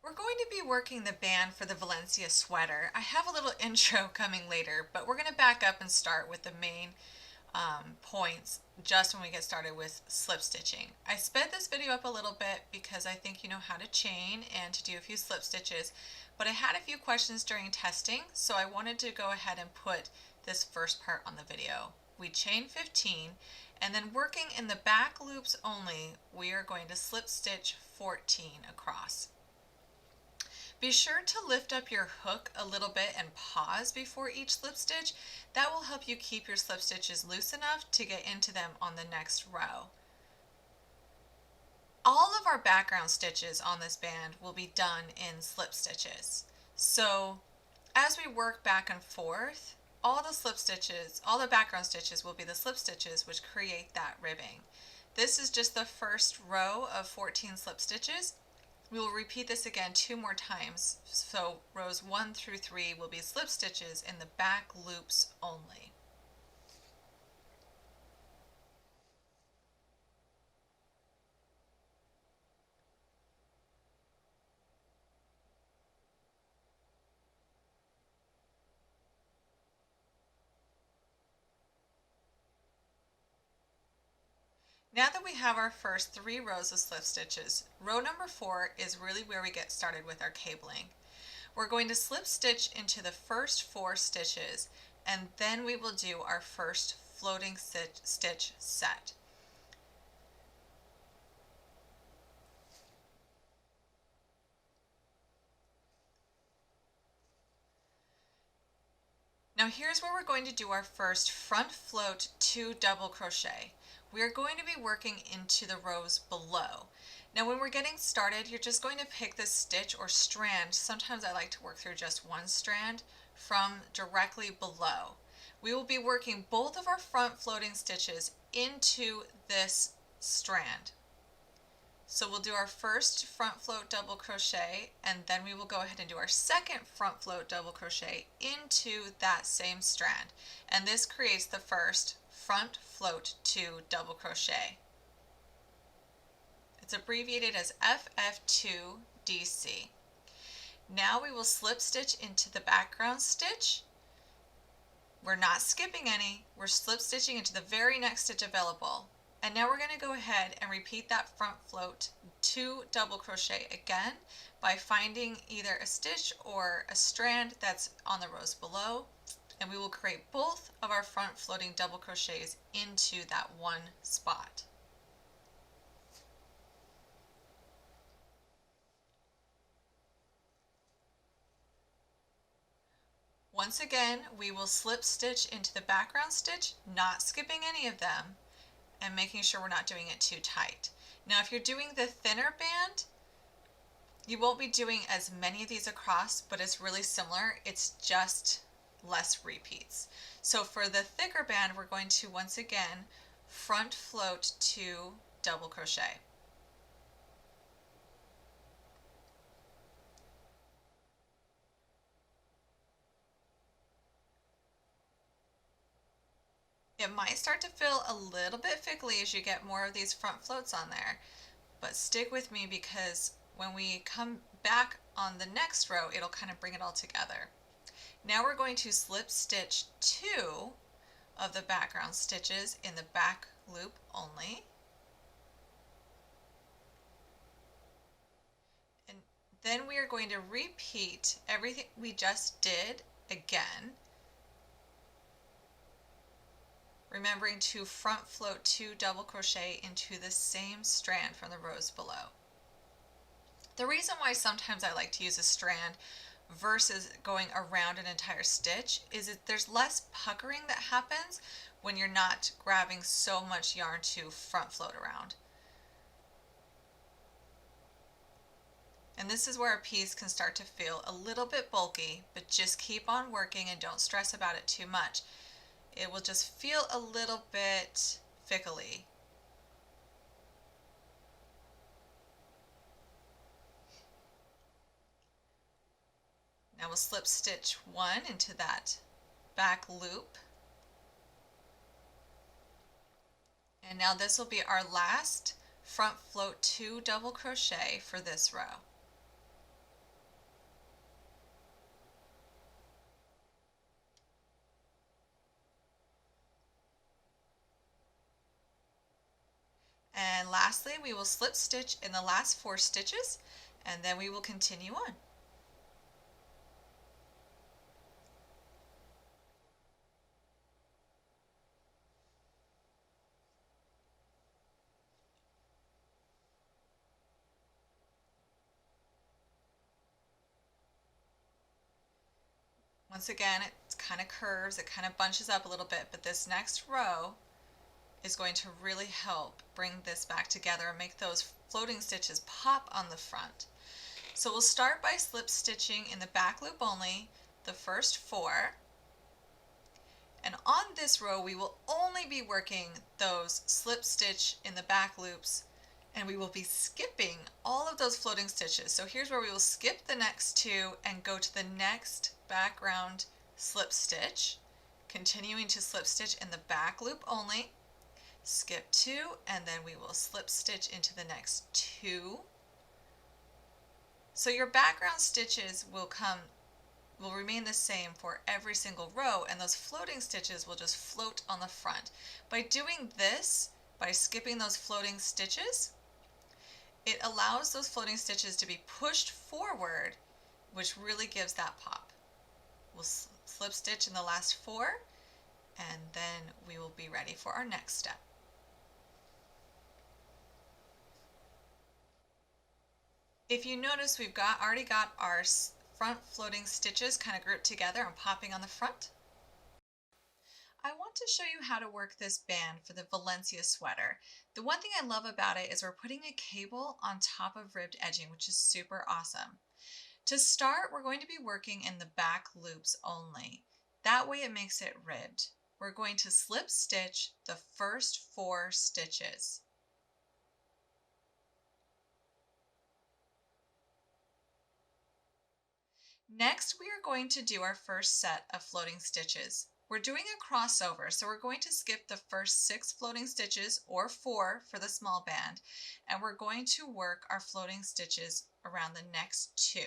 We're going to be working the band for the Valencia sweater. I have a little intro coming later, but we're going to back up and start with the main points just when we get started with slip stitching. I sped this video up a little bit because I think you know how to chain and to do a few slip stitches, but I had a few questions during testing, so I wanted to go ahead and put this first part on the video. We chain 15, and then working in the back loops only, we are going to slip stitch 14 across. Be sure to lift up your hook a little bit and pause before each slip stitch. That will help you keep your slip stitches loose enough to get into them on the next row. All of our background stitches on this band will be done in slip stitches. So as we work back and forth, all the background stitches will be the slip stitches which create that ribbing. This is just the first row of 14 slip stitches. We will repeat this again 2 more times, so rows 1 through 3 will be slip stitches in the back loops only. Now that we have our first 3 rows of slip stitches, row number 4 is really where we get started with our cabling. We're going to slip stitch into the first 4 stitches, and then we will do our first floating stitch set. Now here's where we're going to do our first front float 2 double crochet. We are going to be working into the rows below. Now when we're getting started, you're just going to pick this stitch or strand. Sometimes I like to work through just one strand from directly below. We will be working both of our front floating stitches into this strand. So we'll do our first front float double crochet, and then we will go ahead and do our second front float double crochet into that same strand. And this creates the first front float 2 double crochet. It's abbreviated as FF2DC. Now we will slip stitch into the background stitch. We're not skipping any, we're slip stitching into the very next stitch available. And now we're going to go ahead and repeat that front float 2 double crochet again by finding either a stitch or a strand that's on the rows below, and we will create both of our front floating double crochets into that one spot. Once again, we will slip stitch into the background stitch, not skipping any of them, and making sure we're not doing it too tight. Now if you're doing the thinner band, you won't be doing as many of these across, but it's really similar. It's just less repeats. So for the thicker band, we're going to once again front float 2 double crochet. It might start to feel a little bit fiddly as you get more of these front floats on there, but stick with me because when we come back on the next row, it'll kind of bring it all together. Now we're going to slip stitch 2 of the background stitches in the back loop only. And then we are going to repeat everything we just did again, remembering to front float 2 double crochet into the same strand from the rows below. The reason why sometimes I like to use a strand versus going around an entire stitch is that there's less puckering that happens when you're not grabbing so much yarn to front float around. And this is where a piece can start to feel a little bit bulky, but just keep on working and don't stress about it too much. It will just feel a little bit fickly. Now we'll slip stitch 1 into that back loop. And now this will be our last front float 2 double crochet for this row. And lastly, we will slip stitch in the last 4 stitches, and then we will continue on. Once again, it kind of curves, it kind of bunches up a little bit, but this next row is going to really help bring this back together and make those floating stitches pop on the front. So we'll start by slip stitching in the back loop only, the first 4. And on this row, we will only be working those slip stitch in the back loops, and we will be skipping all of those floating stitches. So here's where we will skip the next 2 and go to the next background slip stitch, continuing to slip stitch in the back loop only, skip 2, and then we will slip stitch into the next 2. So your background stitches will remain the same for every single row, and those floating stitches will just float on the front. By doing this, by skipping those floating stitches, it allows those floating stitches to be pushed forward, which really gives that pop. We'll slip stitch in the last 4, and then we will be ready for our next step. If you notice, we've already got our front floating stitches kind of grouped together and popping on the front. I want to show you how to work this band for the Valencia sweater. The one thing I love about it is we're putting a cable on top of ribbed edging, which is super awesome. To start, we're going to be working in the back loops only. That way it makes it ribbed. We're going to slip stitch the first 4 stitches. Next, we are going to do our first set of floating stitches. We're doing a crossover, so we're going to skip the first 6 floating stitches, or 4 for the small band, and we're going to work our floating stitches around the next 2.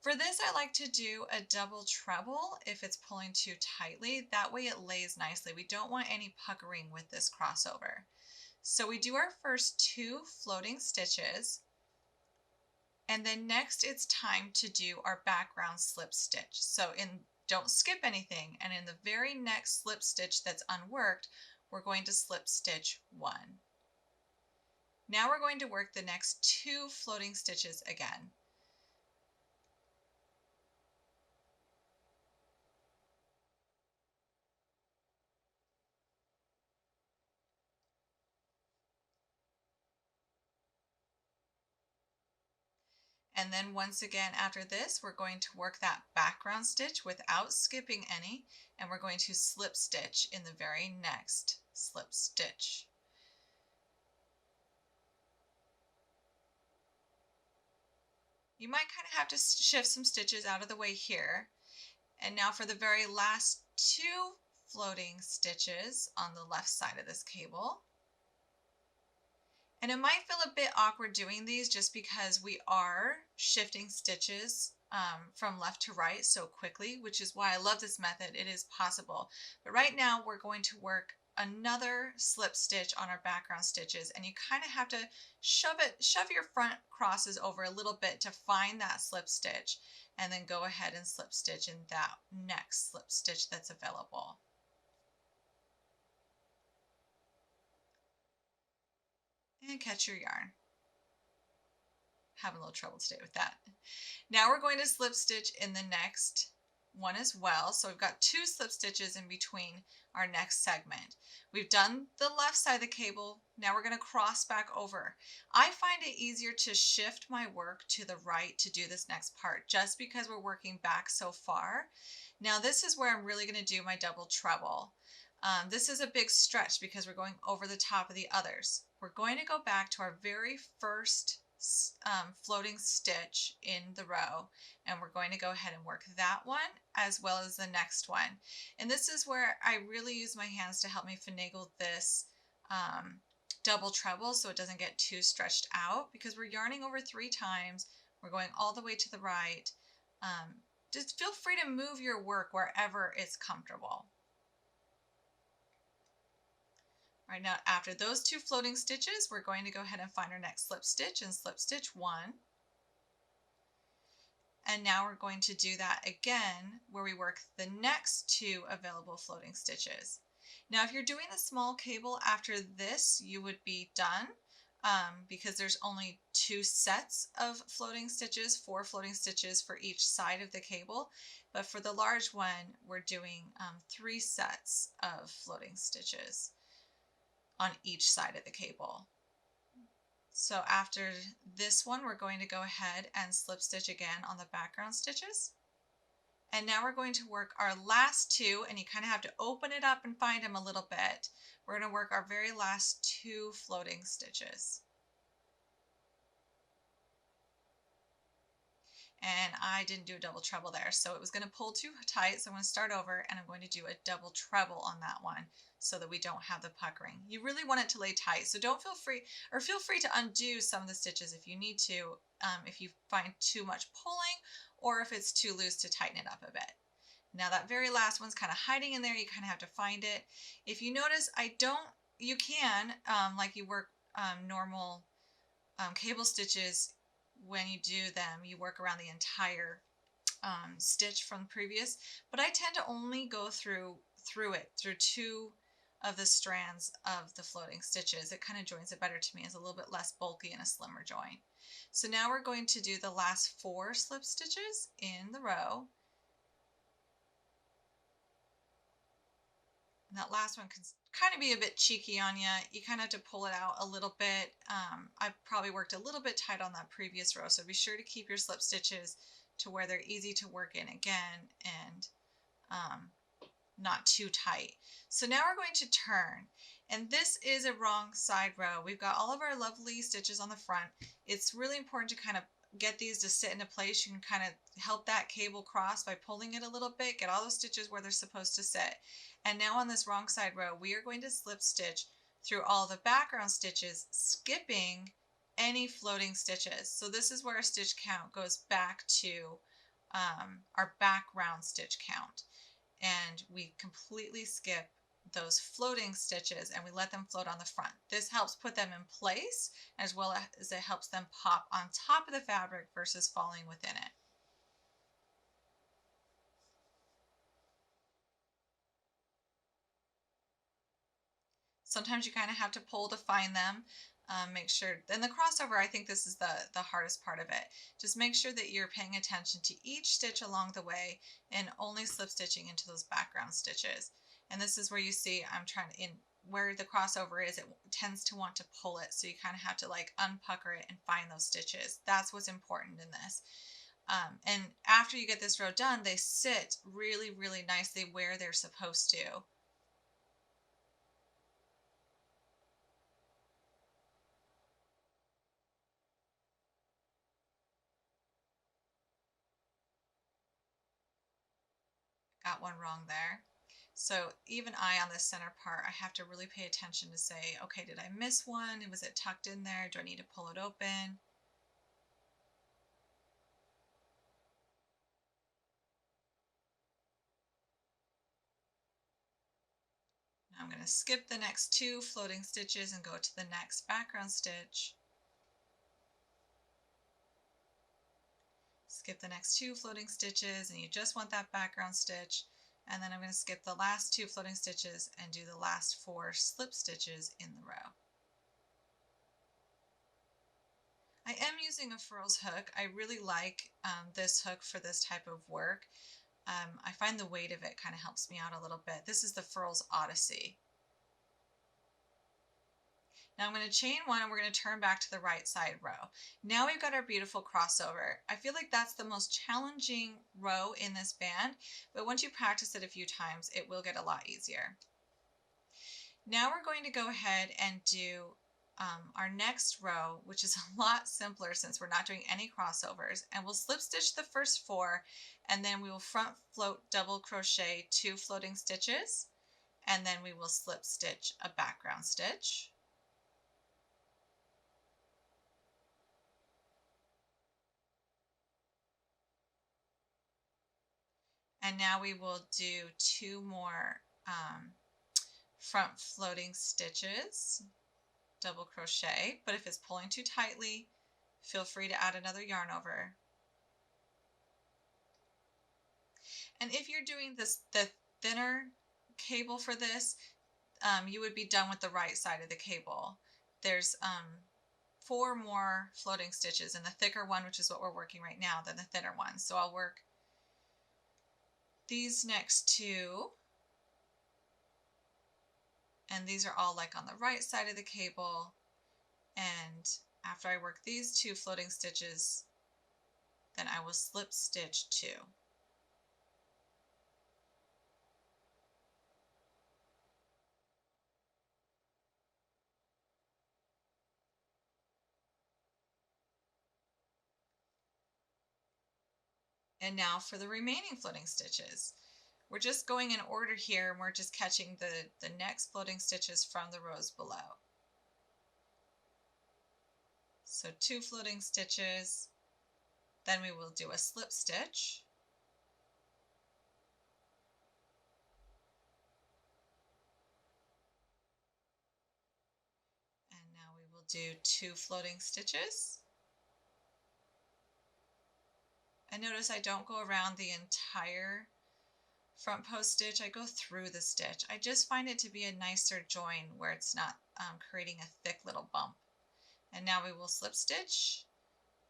For this, I like to do a double treble if it's pulling too tightly. That way it lays nicely. We don't want any puckering with this crossover. So we do our first 2 floating stitches, and then next it's time to do our background slip stitch. So don't skip anything, and in the very next slip stitch that's unworked, we're going to slip stitch 1. Now we're going to work the next 2 floating stitches again. And then once again after this, we're going to work that background stitch without skipping any, and we're going to slip stitch in the very next slip stitch. You might kind of have to shift some stitches out of the way here. And now for the very last 2 floating stitches on the left side of this cable. And it might feel a bit awkward doing these just because we are shifting stitches from left to right so quickly, which is why I love this method. It is possible. But right now we're going to work another slip stitch on our background stitches, and you kind of have to shove your front crosses over a little bit to find that slip stitch, and then go ahead and slip stitch in that next slip stitch that's available. And catch your yarn. Having a little trouble today with that. Now we're going to slip stitch in the next one as well. So we've got 2 slip stitches in between our next segment. We've done the left side of the cable. Now we're going to cross back over. I find it easier to shift my work to the right to do this next part, just because we're working back so far. Now this is where I'm really going to do my double treble. This is a big stretch because we're going over the top of the others. We're going to go back to our very first floating stitch in the row, and we're going to go ahead and work that one as well as the next one. And this is where I really use my hands to help me finagle this double treble so it doesn't get too stretched out, because we're yarning over 3 times. We're going all the way to the right. Just feel free to move your work wherever it's comfortable. All right, now after those 2 floating stitches, we're going to go ahead and find our next slip stitch and slip stitch 1. And now we're going to do that again where we work the next 2 available floating stitches. Now if you're doing a small cable after this, you would be done because there's only 2 sets of floating stitches, 4 floating stitches for each side of the cable. But for the large one, we're doing 3 sets of floating stitches on each side of the cable. So after this one, we're going to go ahead and slip stitch again on the background stitches. And now we're going to work our last 2, and you kind of have to open it up and find them a little bit. We're going to work our very last 2 floating stitches. And I didn't do a double treble there, so it was going to pull too tight, so I'm going to start over and I'm going to do a double treble on that one so that we don't have the puckering. You really want it to lay tight, so feel free to undo some of the stitches if you need to, if you find too much pulling or if it's too loose to tighten it up a bit. Now that very last one's kind of hiding in there, you kind of have to find it. If you notice, you can, like you work normal cable stitches, when you do them, you work around the entire stitch from previous, but I tend to only go through 2 of the strands of the floating stitches. It kind of joins it better to me. It's a little bit less bulky and a slimmer join. So now we're going to do the last 4 slip stitches in the row. And that last one can kind of be a bit cheeky on you. You kind of have to pull it out a little bit. I probably worked a little bit tight on that previous row, so be sure to keep your slip stitches to where they're easy to work in again and not too tight. So now we're going to turn, and this is a wrong side row. We've got all of our lovely stitches on the front. It's really important to kind of get these to sit into place. You can kind of help that cable cross by pulling it a little bit, get all those stitches where they're supposed to sit. And now on this wrong side row, we are going to slip stitch through all the background stitches, skipping any floating stitches. So this is where our stitch count goes back to our background stitch count. And we completely skip those floating stitches and we let them float on the front. This helps put them in place as well as it helps them pop on top of the fabric versus falling within it. Sometimes you kind of have to pull to find them. Make sure, and the crossover, I think this is the hardest part of it. Just make sure that you're paying attention to each stitch along the way and only slip stitching into those background stitches. And this is where you see I'm trying to, where the crossover is, it tends to want to pull it. So you kind of have to like unpucker it and find those stitches. That's what's important in this. And after you get this row done, they sit really, really nicely where they're supposed to. Got one wrong there. So even on this center part, I have to really pay attention to say, okay, did I miss one? Was it tucked in there? Do I need to pull it open? Now I'm going to skip the next 2 floating stitches and go to the next background stitch. Skip the next 2 floating stitches and you just want that background stitch. And then I'm going to skip the last 2 floating stitches and do the last 4 slip stitches in the row. I am using a furls hook. I really like this hook for this type of work. I find the weight of it kind of helps me out a little bit. This is the Furls Odyssey. Now I'm going to chain 1 and we're going to turn back to the right side row. Now we've got our beautiful crossover. I feel like that's the most challenging row in this band, but once you practice it a few times, it will get a lot easier. Now we're going to go ahead and do our next row, which is a lot simpler since we're not doing any crossovers, and we'll slip stitch the first 4 and then we will front float double crochet 2 floating stitches and then we will slip stitch a background stitch. And now we will do 2 more front floating stitches, double crochet, but if it's pulling too tightly, feel free to add another yarn over. And if you're doing the thinner cable for this, you would be done with the right side of the cable. There's 4 more floating stitches in the thicker one, which is what we're working right now, than the thinner one. So I'll work these next 2, and these are all like on the right side of the cable. And after I work these 2 floating stitches, then I will slip stitch 2. And now for the remaining floating stitches. We're just going in order here, and we're just catching the next floating stitches from the rows below. So 2 floating stitches, then we will do a slip stitch. And now we will do 2 floating stitches. And notice I don't go around the entire front post stitch, I go through the stitch. I just find it to be a nicer join where it's not creating a thick little bump. And now we will slip stitch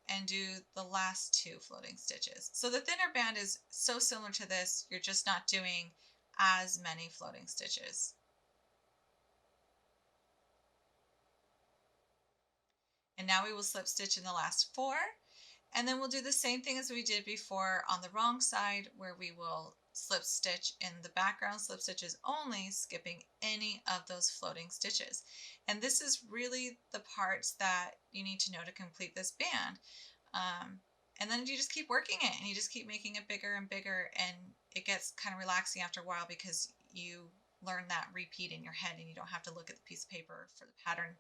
and do the last 2 floating stitches. So the thinner band is so similar to this, you're just not doing as many floating stitches. And now we will slip stitch in the last 4, and then we'll do the same thing as we did before on the wrong side, where we will slip stitch in the background slip stitches only, skipping any of those floating stitches. And this is really the parts that you need to know to complete this band. And then you just keep working it, and you just keep making it bigger and bigger, and it gets kind of relaxing after a while because you learn that repeat in your head and you don't have to look at the piece of paper for the pattern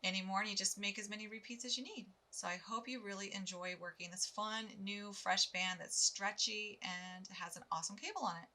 anymore, and you just make as many repeats as you need. So I hope you really enjoy working this fun, new, fresh band that's stretchy and has an awesome cable on it.